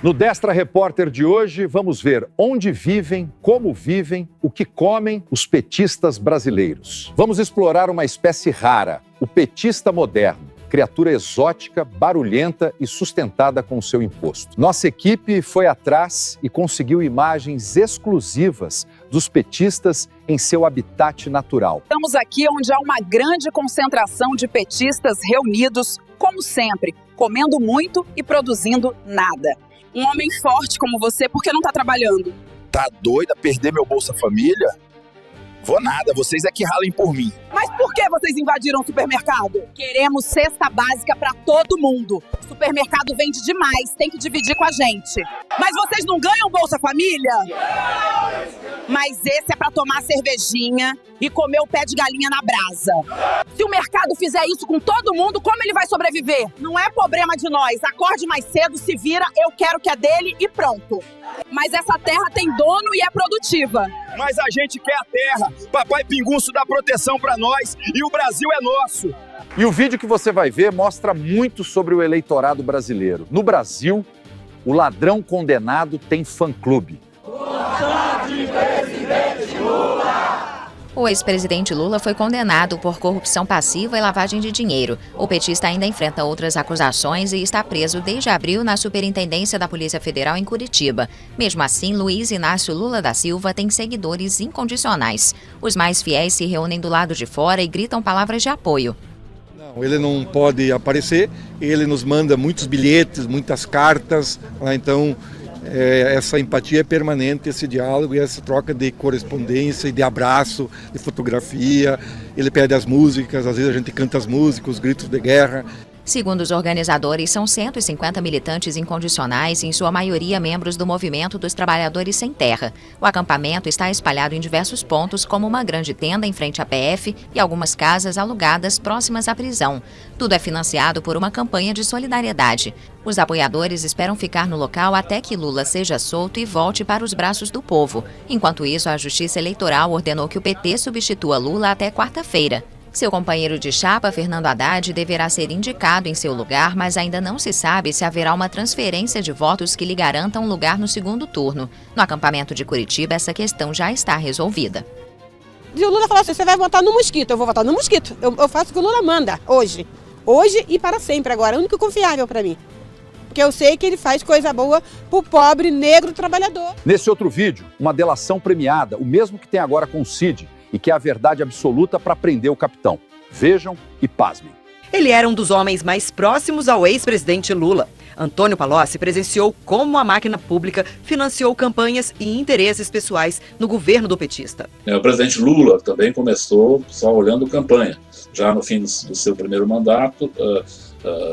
No Destra Repórter de hoje, vamos ver onde vivem, como vivem, o que comem os petistas brasileiros. Vamos explorar uma espécie rara, o petista moderno. Criatura exótica, barulhenta e sustentada com o seu imposto. Nossa equipe foi atrás e conseguiu imagens exclusivas dos petistas em seu habitat natural. Estamos aqui onde há uma grande concentração de petistas reunidos, como sempre, comendo muito e produzindo nada. Um homem forte como você, por que não está trabalhando? Tá doida perder meu Bolsa Família? Vou nada, vocês é que ralem por mim. Mas por que vocês invadiram o supermercado? Queremos cesta básica para todo mundo. O supermercado vende demais, tem que dividir com a gente. Mas vocês não ganham Bolsa Família? Mas esse é para tomar cervejinha e comer o pé de galinha na brasa. Se o mercado fizer isso com todo mundo, como ele vai sobreviver? Não é problema de nós. Acorde mais cedo, se vira, eu quero que é dele e pronto. Mas essa terra tem dono e é produtiva. Mas a gente quer a terra. Papai Pinguço dá proteção pra nós e o Brasil é nosso. E o vídeo que você vai ver mostra muito sobre o eleitorado brasileiro. No Brasil, o ladrão condenado tem fã-clube. O ex-presidente Lula foi condenado por corrupção passiva e lavagem de dinheiro. O petista ainda enfrenta outras acusações e está preso desde abril na Superintendência da Polícia Federal em Curitiba. Mesmo assim, Luiz Inácio Lula da Silva tem seguidores incondicionais. Os mais fiéis se reúnem do lado de fora e gritam palavras de apoio. Ele não pode aparecer, ele nos manda muitos bilhetes, muitas cartas, então essa empatia é permanente, esse diálogo e essa troca de correspondência e de abraço, de fotografia. Ele pede as músicas, às vezes a gente canta as músicas, os gritos de guerra. Segundo os organizadores, são 150 militantes incondicionais, em sua maioria membros do Movimento dos Trabalhadores Sem Terra. O acampamento está espalhado em diversos pontos, como uma grande tenda em frente à PF e algumas casas alugadas próximas à prisão. Tudo é financiado por uma campanha de solidariedade. Os apoiadores esperam ficar no local até que Lula seja solto e volte para os braços do povo. Enquanto isso, a Justiça Eleitoral ordenou que o PT substitua Lula até quarta-feira. Seu companheiro de chapa, Fernando Haddad, deverá ser indicado em seu lugar, mas ainda não se sabe se haverá uma transferência de votos que lhe garanta um lugar no segundo turno. No acampamento de Curitiba, essa questão já está resolvida. E o Lula falou assim, você vai votar no Mosquito, eu vou votar no Mosquito. Eu faço o que o Lula manda, hoje. Hoje e para sempre agora, é o único confiável para mim. Porque eu sei que ele faz coisa boa pro pobre, negro, trabalhador. Nesse outro vídeo, uma delação premiada, o mesmo que tem agora com o Cid, e que é a verdade absoluta para prender o capitão. Vejam e pasmem. Ele era um dos homens mais próximos ao ex-presidente Lula. Antônio Palocci presenciou como a máquina pública financiou campanhas e interesses pessoais no governo do petista. O presidente Lula também começou só olhando campanha. Já no fim do seu primeiro mandato,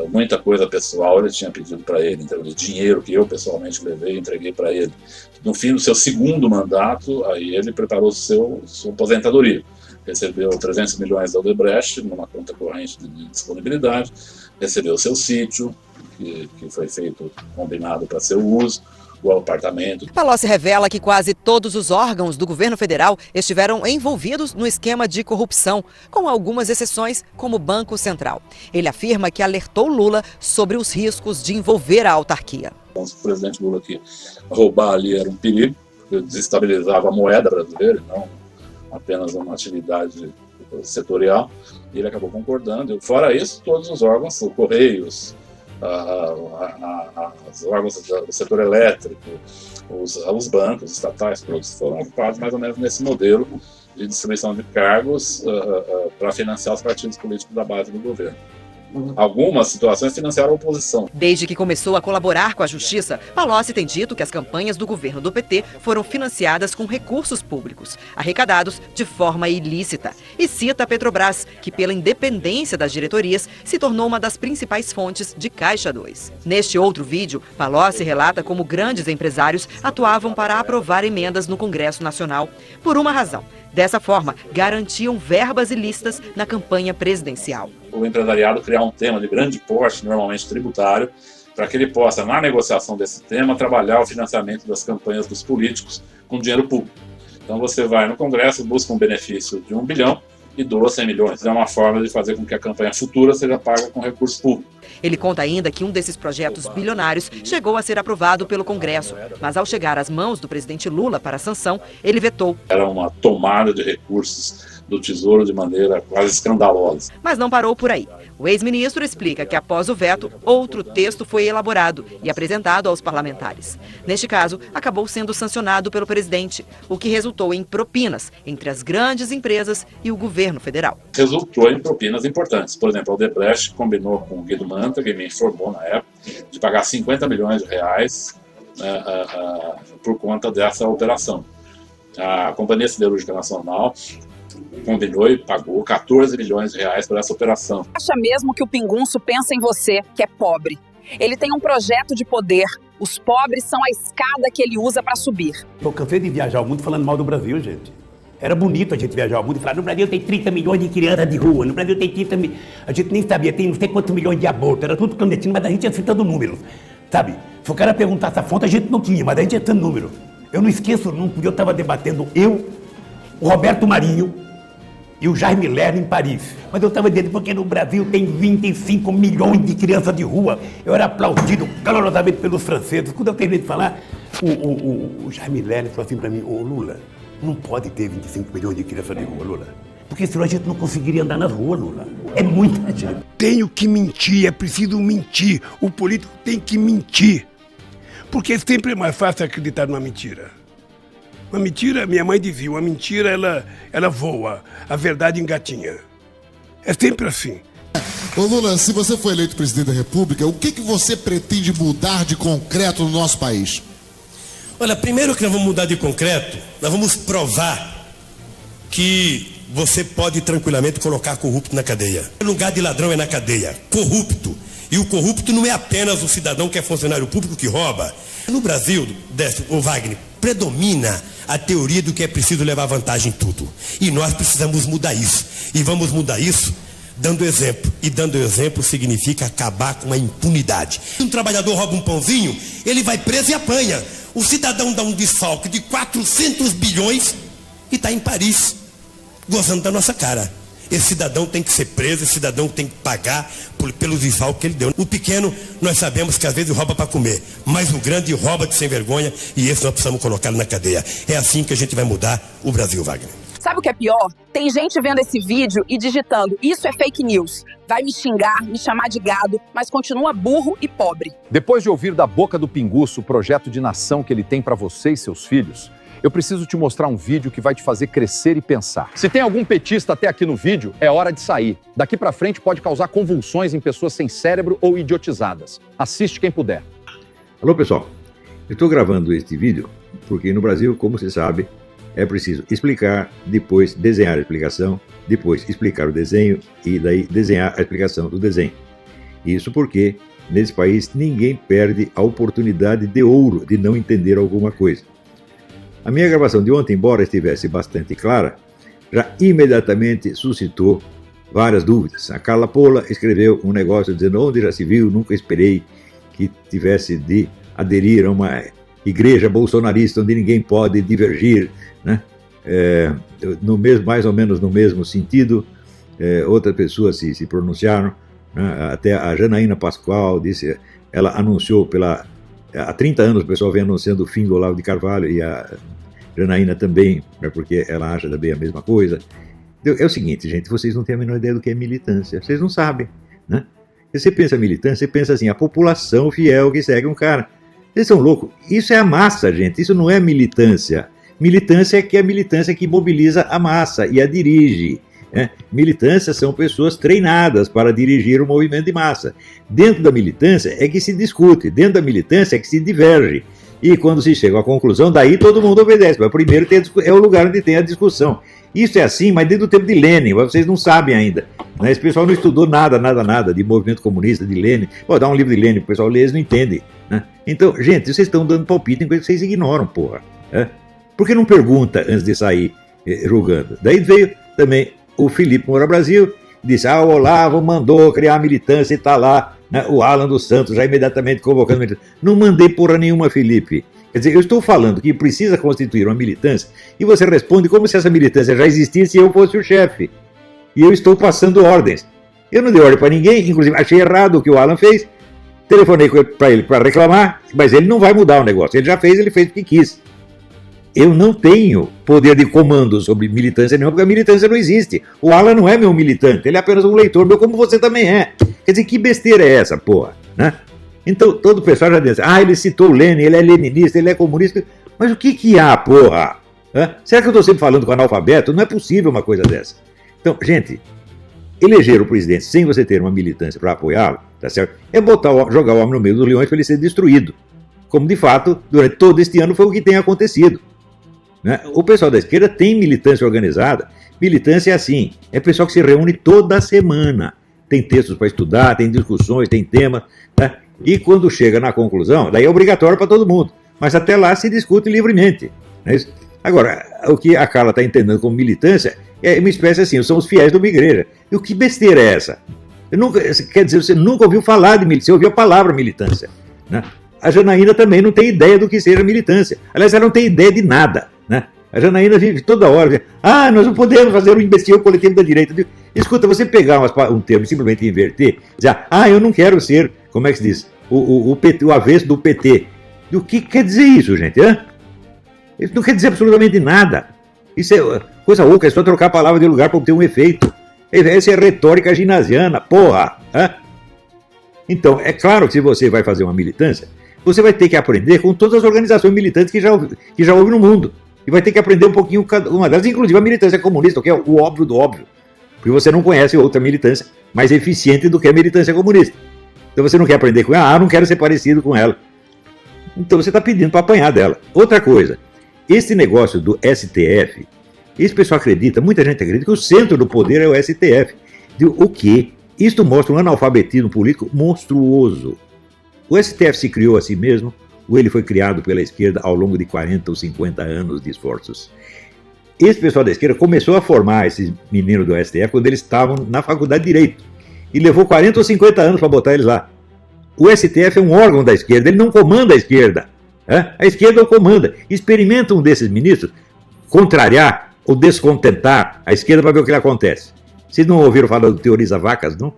muita coisa pessoal ele tinha pedido para ele, em termos de dinheiro que eu pessoalmente levei e entreguei para ele. No fim do seu segundo mandato, aí ele preparou sua aposentadoria. Recebeu 300 milhões da Odebrecht numa conta corrente de disponibilidade, recebeu seu sítio, que foi feito, combinado para seu uso, o apartamento. Palocci revela que quase todos os órgãos do governo federal estiveram envolvidos no esquema de corrupção, com algumas exceções, como o Banco Central. Ele afirma que alertou Lula sobre os riscos de envolver a autarquia. O presidente Lula que roubar ali era um perigo, porque desestabilizava a moeda brasileira, não apenas uma atividade setorial, e ele acabou concordando. Fora isso, todos os órgãos, o Correios, os órgãos do setor elétrico, os bancos estatais, todos foram ocupados mais ou menos nesse modelo de distribuição de cargos para financiar os partidos políticos da base do governo. Algumas situações financiaram a oposição. Desde que começou a colaborar com a Justiça, Palocci tem dito que as campanhas do governo do PT foram financiadas com recursos públicos, arrecadados de forma ilícita. E cita a Petrobras, que pela independência das diretorias, se tornou uma das principais fontes de Caixa 2. Neste outro vídeo, Palocci relata como grandes empresários atuavam para aprovar emendas no Congresso Nacional, por uma razão. Dessa forma, garantiam verbas ilícitas na campanha presidencial. O empresariado criar um tema de grande porte, normalmente tributário, para que ele possa, na negociação desse tema, trabalhar o financiamento das campanhas dos políticos com dinheiro público. Então você vai no Congresso, busca um benefício de 1 bilhão e doa 100 milhões. É uma forma de fazer com que a campanha futura seja paga com recurso público. Ele conta ainda que um desses projetos bilionários chegou a ser aprovado pelo Congresso, mas ao chegar às mãos do presidente Lula para a sanção, ele vetou. Era uma tomada de recursos do Tesouro de maneira quase escandalosa. Mas não parou por aí. O ex-ministro explica que após o veto, outro texto foi elaborado e apresentado aos parlamentares. Neste caso, acabou sendo sancionado pelo presidente, o que resultou em propinas entre as grandes empresas e o governo federal. Resultou em propinas importantes. Por exemplo, a Odebrecht combinou com o Guido Mantega, que me informou na época, de pagar 50 milhões de reais por conta dessa operação. A Companhia Siderúrgica Nacional combinou e pagou 14 milhões de reais por essa operação. Acha mesmo que o Pingunço pensa em você, que é pobre? Ele tem um projeto de poder. Os pobres são a escada que ele usa para subir. Eu cansei de viajar o mundo falando mal do Brasil, gente. Era bonito a gente viajar o mundo e falar, no Brasil tem 30 milhões de crianças de rua, no Brasil tem 30 milhões... A gente nem sabia, tem não sei quantos milhões de abortos, era tudo clandestino, mas a gente ia citando números, sabe? Se o cara perguntasse a fonte, a gente não tinha, mas a gente ia citando números. Eu não esqueço nunca, eu estava debatendo o Roberto Marinho e o Jaime Lerner em Paris. Mas eu estava dizendo, porque no Brasil tem 25 milhões de crianças de rua. Eu era aplaudido calorosamente pelos franceses. Quando eu terminei de falar, o Jaime Lerner falou assim para mim, ô Lula, não pode ter 25 milhões de crianças de rua, Lula. Porque senão a gente não conseguiria andar nas ruas, Lula. É muita gente. Tenho que mentir, é preciso mentir. O político tem que mentir. Porque sempre é mais fácil acreditar numa mentira. Uma mentira, minha mãe dizia, uma mentira ela voa, a verdade engatinha. É sempre assim. Ô Lula, se você for eleito presidente da República, o que você pretende mudar de concreto no nosso país? Olha, primeiro que nós vamos mudar de concreto, nós vamos provar que você pode tranquilamente colocar corrupto na cadeia. O lugar de ladrão é na cadeia, corrupto. E o corrupto não é apenas o cidadão que é funcionário público que rouba. No Brasil, Décio, Wagner, predomina a teoria do que é preciso levar vantagem em tudo. E nós precisamos mudar isso. E vamos mudar isso dando exemplo. E dando exemplo significa acabar com a impunidade. Se um trabalhador rouba um pãozinho, ele vai preso e apanha. O cidadão dá um desfalque de 400 bilhões e está em Paris, gozando da nossa cara. Esse cidadão tem que ser preso, esse cidadão tem que pagar pelo desfalque que ele deu. O pequeno, nós sabemos que às vezes rouba para comer, mas o grande rouba de sem vergonha e esse nós precisamos colocar na cadeia. É assim que a gente vai mudar o Brasil, Wagner. Sabe o que é pior? Tem gente vendo esse vídeo e digitando, isso é fake news. Vai me xingar, me chamar de gado, mas continua burro e pobre. Depois de ouvir da boca do Pinguço o projeto de nação que ele tem para você e seus filhos, eu preciso te mostrar um vídeo que vai te fazer crescer e pensar. Se tem algum petista até aqui no vídeo, é hora de sair. Daqui para frente pode causar convulsões em pessoas sem cérebro ou idiotizadas. Assiste quem puder. Alô, pessoal. Eu estou gravando este vídeo porque no Brasil, como você sabe, é preciso explicar, depois desenhar a explicação, depois explicar o desenho e daí desenhar a explicação do desenho. Isso porque, nesse país, ninguém perde a oportunidade de ouro de não entender alguma coisa. A minha gravação de ontem, embora estivesse bastante clara, já imediatamente suscitou várias dúvidas. A Carla Pola escreveu um negócio dizendo onde já se viu, nunca esperei que tivesse de aderir a uma igreja bolsonarista onde ninguém pode divergir, né? Mais ou menos no mesmo sentido. Outras pessoas se pronunciaram, né? Até a Janaína Pascoal disse, ela anunciou há 30 anos o pessoal vem anunciando o fim do Olavo de Carvalho e a Janaína também, porque ela acha também a mesma coisa. É o seguinte, gente, vocês não têm a menor ideia do que é militância, vocês não sabem, né? Se você pensa militância, você pensa assim, a população fiel que segue um cara. Vocês são loucos, isso é a massa, gente, isso não é militância. Militância é a militância que mobiliza a massa e a dirige. Militância são pessoas treinadas para dirigir o movimento de massa. Dentro da militância é que se discute, dentro da militância é que se diverge. E quando se chega à conclusão, daí todo mundo obedece. Mas primeiro é o lugar onde tem a discussão. Isso é assim, mas desde o tempo de Lenin, vocês não sabem ainda. Esse pessoal não estudou nada de movimento comunista, de Lenin. Pô, dá um livro de Lenin pro pessoal ler, eles não entendem. Né? Então, gente, vocês estão dando palpite em coisa que vocês ignoram, porra. Por que não pergunta antes de sair julgando? Daí veio também o Felipe Moura Brasil, disse, o Olavo mandou criar a militância e está lá, né, o Alan dos Santos já imediatamente convocando a militância. Não mandei porra nenhuma, Felipe. Quer dizer, eu estou falando que precisa constituir uma militância e você responde como se essa militância já existisse e eu fosse o chefe. E eu estou passando ordens. Eu não dei ordem para ninguém, inclusive achei errado o que o Alan fez. Telefonei para ele para reclamar, mas ele não vai mudar o negócio. Ele já fez, ele fez o que quis. Eu não tenho poder de comando sobre militância nenhuma, porque a militância não existe. O Alan não é meu militante, ele é apenas um leitor meu, como você também é. Quer dizer, que besteira é essa, porra? Né? Então, todo o pessoal já diz, ele citou o Lenin, ele é leninista, ele é comunista. Mas o que há, porra? Será que eu estou sempre falando com analfabeto? Não é possível uma coisa dessa. Então, gente, eleger o presidente sem você ter uma militância para apoiá-lo, tá certo? É jogar o homem no meio dos leões para ele ser destruído. Como, de fato, durante todo este ano foi o que tem acontecido. Né? O pessoal da esquerda tem militância organizada. Militância é assim, é pessoal que se reúne toda semana. Tem textos para estudar, tem discussões, tem temas. Né? E quando chega na conclusão, daí é obrigatório para todo mundo. Mas até lá se discute livremente. Né? Agora, o que a Carla está entendendo como militância é uma espécie assim, somos fiéis de uma igreja. E o que besteira é essa? Quer dizer, você nunca ouviu falar de militância, você ouviu a palavra militância. Né? A Janaína também não tem ideia do que seja militância. Aliás, ela não tem ideia de nada. Né? A Janaína vive toda hora, nós não podemos fazer um imbecil coletivo da direita. Escuta, você pegar um termo e simplesmente inverter, dizer, eu não quero ser, como é que se diz, o avesso do PT. E o que quer dizer isso, gente? Isso não quer dizer absolutamente nada. Isso é coisa oca, é só trocar a palavra de lugar para obter um efeito. Essa é retórica ginasiana, porra. Então, é claro que se você vai fazer uma militância, você vai ter que aprender com todas as organizações militantes que já houve no mundo. E vai ter que aprender um pouquinho cada uma delas, inclusive a militância comunista, que é o óbvio do óbvio. Porque você não conhece outra militância mais eficiente do que a militância comunista. Então você não quer aprender com ela, não quero ser parecido com ela. Então você está pedindo para apanhar dela. Outra coisa, esse negócio do STF, esse pessoal acredita, muita gente acredita que o centro do poder é o STF. O quê? Isto mostra um analfabetismo político monstruoso. O STF se criou a si mesmo, ou ele foi criado pela esquerda ao longo de 40 ou 50 anos de esforços. Esse pessoal da esquerda começou a formar esses meninos do STF quando eles estavam na faculdade de Direito. E levou 40 ou 50 anos para botar eles lá. O STF é um órgão da esquerda, ele não comanda a esquerda. A esquerda o comanda. Experimenta um desses ministros contrariar ou descontentar a esquerda para ver o que acontece. Vocês não ouviram falar do Teoriza Vacas, não?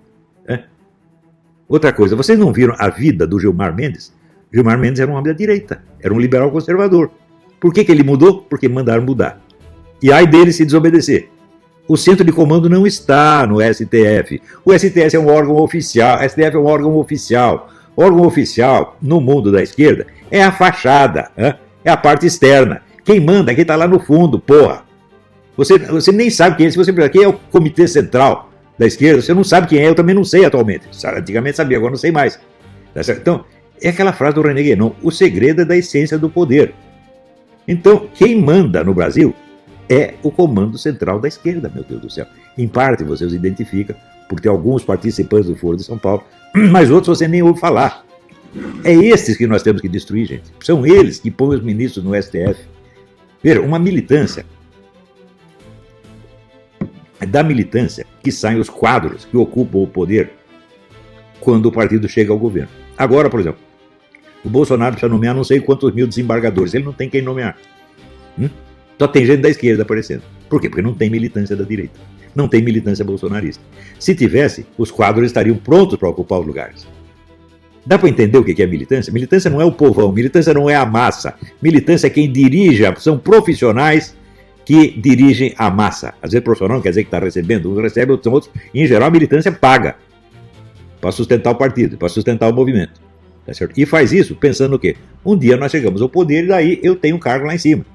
Outra coisa, vocês não viram a vida do Gilmar Mendes? Gilmar Mendes era um homem da direita, era um liberal conservador. Por que ele mudou? Porque mandaram mudar. E ai dele se desobedecer. O centro de comando não está no STF. O STF é um órgão oficial, o STF é um órgão oficial. O órgão oficial, no mundo da esquerda, é a fachada, é a parte externa. Quem manda, quem está lá no fundo, porra. Você nem sabe quem é. Se você perguntar quem é o comitê central da esquerda, você não sabe quem é, eu também não sei atualmente. Antigamente sabia, agora não sei mais. Então, é aquela frase do René Guénon, o segredo é da essência do poder. Então, quem manda no Brasil é o comando central da esquerda, meu Deus do céu. Em parte você os identifica por ter alguns participantes do Foro de São Paulo, mas outros você nem ouve falar. É esses que nós temos que destruir, gente. São eles que põem os ministros no STF. Veja, uma militância. É da militância que saem os quadros que ocupam o poder quando o partido chega ao governo. Agora, por exemplo, o Bolsonaro precisa nomear não sei quantos mil desembargadores. Ele não tem quem nomear. Só tem gente da esquerda aparecendo. Por quê? Porque não tem militância da direita. Não tem militância bolsonarista. Se tivesse, os quadros estariam prontos para ocupar os lugares. Dá para entender o que é militância? Militância não é o povão, militância não é a massa. Militância é quem dirige, são profissionais que dirigem a massa. Às vezes profissional não quer dizer que está recebendo, uns recebem, outros são outros. Em geral, a militância paga para sustentar o partido, para sustentar o movimento. Tá certo? E faz isso pensando o quê? Um dia nós chegamos ao poder e daí eu tenho um cargo lá em cima.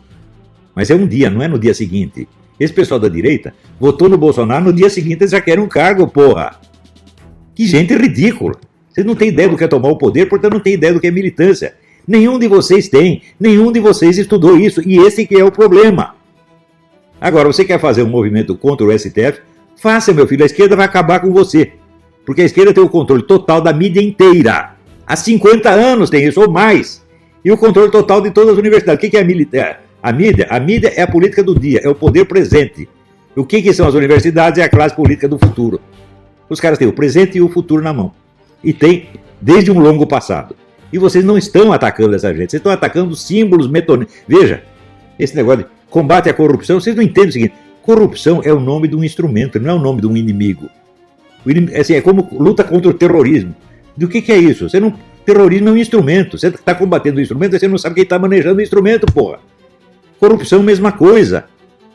Mas é um dia, não é no dia seguinte. Esse pessoal da direita votou no Bolsonaro, no dia seguinte eles já querem um cargo, porra. Que gente ridícula. Vocês não têm ideia do que é tomar o poder, portanto não têm ideia do que é militância. Nenhum de vocês tem, nenhum de vocês estudou isso, e esse que é o problema. Agora, você quer fazer um movimento contra o STF? Faça, meu filho, a esquerda vai acabar com você. Porque a esquerda tem o controle total da mídia inteira. Há 50 anos tem isso, ou mais. E o controle total de todas as universidades. O que é a mídia? A mídia é a política do dia, é o poder presente. O que são as universidades? É a classe política do futuro. Os caras têm o presente e o futuro na mão. E tem desde um longo passado. E vocês não estão atacando essa gente, vocês estão atacando símbolos metonímicos. Veja, esse negócio de combate à corrupção, vocês não entendem o seguinte, Corrupção é o nome de um instrumento, não é o nome de um inimigo. Assim, é como luta contra o terrorismo. Do que é isso? Terrorismo é um instrumento. Você está combatendo o instrumento e você não sabe quem está manejando o instrumento, porra. Corrupção, mesma coisa.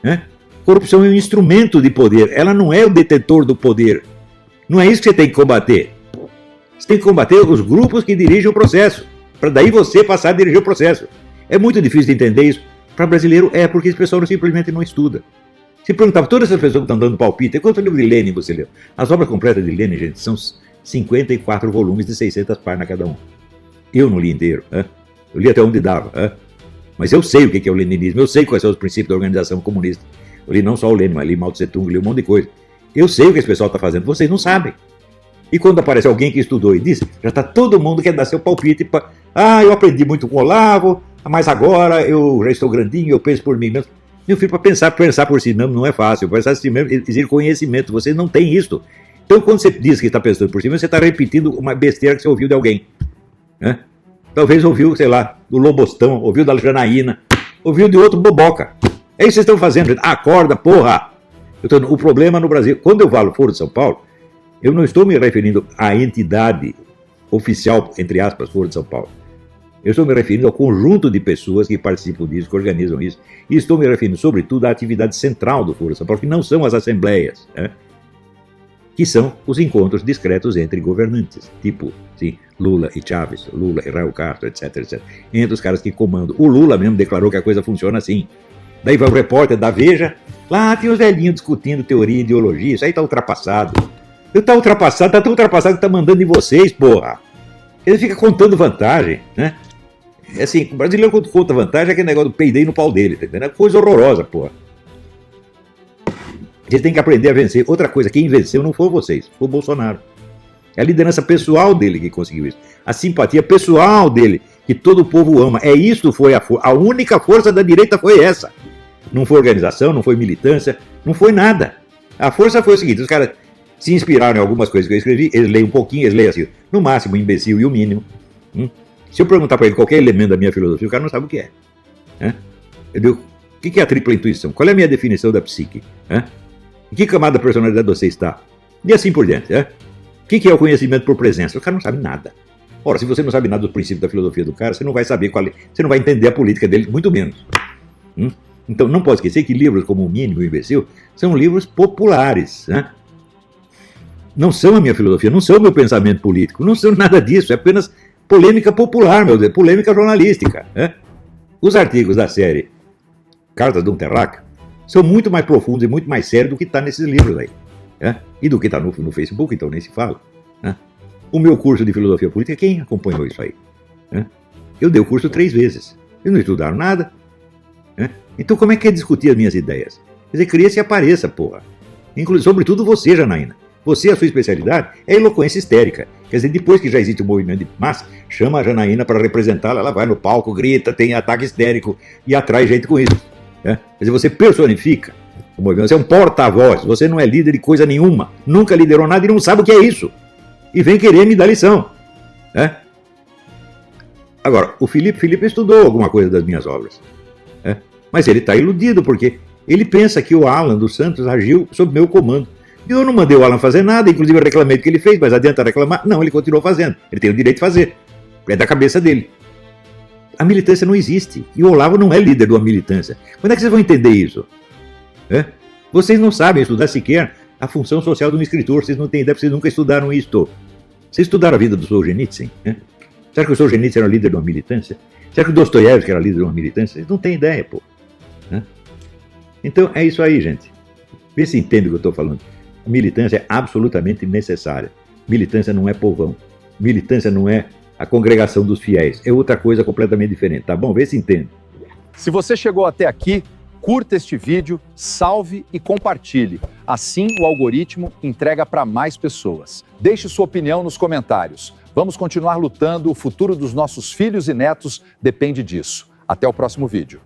Né? Corrupção é um instrumento de poder. Ela não é o detentor do poder. Não é isso que você tem que combater. Você tem que combater os grupos que dirigem o processo. Para daí você passar a dirigir o processo. É muito difícil de entender isso. Para brasileiro porque esse pessoal simplesmente não estuda. Se perguntava, todas essas pessoas que estão dando palpite, quanto livro de Lenin você leu? As obras completas de Lenin, gente, são 54 volumes de 600 páginas cada um. Eu não li inteiro. Eu li até onde dava. Mas eu sei o que é o leninismo, eu sei quais são os princípios da organização comunista. Eu li não só o Lenin, mas li Mao Tse Tung, li um monte de coisa. Eu sei o que esse pessoal está fazendo, vocês não sabem. E quando aparece alguém que estudou e diz, já está todo mundo querendo dar seu palpite. Eu aprendi muito com o Olavo, mas agora eu já estou grandinho, eu penso por mim mesmo. Meu filho, para pensar por si não é fácil. Pensar por si mesmo exige conhecimento, vocês não têm isso. Então, quando você diz que está pensando por si mesmo, você está repetindo uma besteira que você ouviu de alguém. Né? Talvez ouviu, sei lá, do Lobostão, ouviu da Janaína, ouviu de outro boboca. É isso que vocês estão fazendo, gente. Acorda, porra! O problema no Brasil, quando eu falo Foro de São Paulo, eu não estou me referindo à entidade oficial, entre aspas, Foro de São Paulo. Eu estou me referindo ao conjunto de pessoas que participam disso, que organizam isso. E estou me referindo, sobretudo, à atividade central do Foro de São Paulo, que não são as assembleias, né? Que são os encontros discretos entre governantes, tipo sim, Lula e Chávez, Lula e Raul Castro, etc, etc. Entre os caras que comandam. O Lula mesmo declarou que a coisa funciona assim. Daí vai o repórter da Veja, lá tem os velhinhos discutindo teoria e ideologia, isso aí está ultrapassado. Está ultrapassado, está tão ultrapassado que está mandando em vocês, porra. Ele fica contando vantagem, né? Assim, o brasileiro quando conta vantagem é aquele negócio do peidei no pau dele, tá entendendo? É coisa horrorosa, porra. Vocês têm que aprender a vencer. Outra coisa, quem venceu não foi vocês, foi o Bolsonaro. É a liderança pessoal dele que conseguiu isso. A simpatia pessoal dele, que todo o povo ama. Isso foi a única força da direita foi essa. Não foi organização, não foi militância, não foi nada. A força foi o seguinte, os caras se inspiraram em algumas coisas que eu escrevi, eles leem um pouquinho, eles leem assim, no máximo o imbecil e o mínimo. Se eu perguntar para ele qualquer elemento da minha filosofia, o cara não sabe o que é. O que é a tripla intuição? Qual é a minha definição da psique? Em que camada da personalidade você está? E assim por diante. O que é o conhecimento por presença? O cara não sabe nada. Ora, se você não sabe nada dos princípios da filosofia do cara, você não vai saber você não vai entender a política dele, muito menos. Então não pode esquecer que livros como O Mínimo e o Imbecil são livros populares. Não são a minha filosofia, não são o meu pensamento político, não são nada disso, é apenas polêmica popular, meu Deus, polêmica jornalística. Os artigos da série Cartas de um Terráqueo são muito mais profundos e muito mais sérios do que está nesses livros aí. E do que está no Facebook, então nem se fala. O meu curso de filosofia política, quem acompanhou isso aí? Eu dei o curso 3 vezes. Eles não estudaram nada. Então como é que é discutir as minhas ideias? Quer dizer, cria-se e apareça, porra. Sobretudo você, Janaína. Você, a sua especialidade é eloquência histérica. Quer dizer, depois que já existe um movimento de massa, chama a Janaína para representá-la, ela vai no palco, grita, tem ataque histérico e atrai gente com isso. Quer dizer, você personifica o movimento, você é um porta-voz, você não é líder de coisa nenhuma, nunca liderou nada e não sabe o que é isso. E vem querer me dar lição. Agora, o Felipe estudou alguma coisa das minhas obras. Mas ele está iludido, porque ele pensa que o Alan dos Santos agiu sob meu comando. Eu não mandei o Alan fazer nada, inclusive eu reclamei do que ele fez, mas adianta reclamar? Não, ele continuou fazendo. Ele tem o direito de fazer. É da cabeça dele. A militância não existe. E o Olavo não é líder de uma militância. Quando é que vocês vão entender isso? Vocês não sabem estudar sequer a função social de um escritor. Vocês não têm ideia, porque vocês nunca estudaram isso. Vocês estudaram a vida do Solzhenitsyn? Será que o Solzhenitsyn era líder de uma militância? Será que o Dostoiévski era líder de uma militância? Vocês não têm ideia, pô. Então é isso aí, gente. Vê se entende o que eu estou falando. A militância é absolutamente necessária. Militância não é povão. Militância não é a congregação dos fiéis. É outra coisa completamente diferente, tá bom? Vê se entende. Se você chegou até aqui, curta este vídeo, salve e compartilhe. Assim o algoritmo entrega para mais pessoas. Deixe sua opinião nos comentários. Vamos continuar lutando, o futuro dos nossos filhos e netos depende disso. Até o próximo vídeo.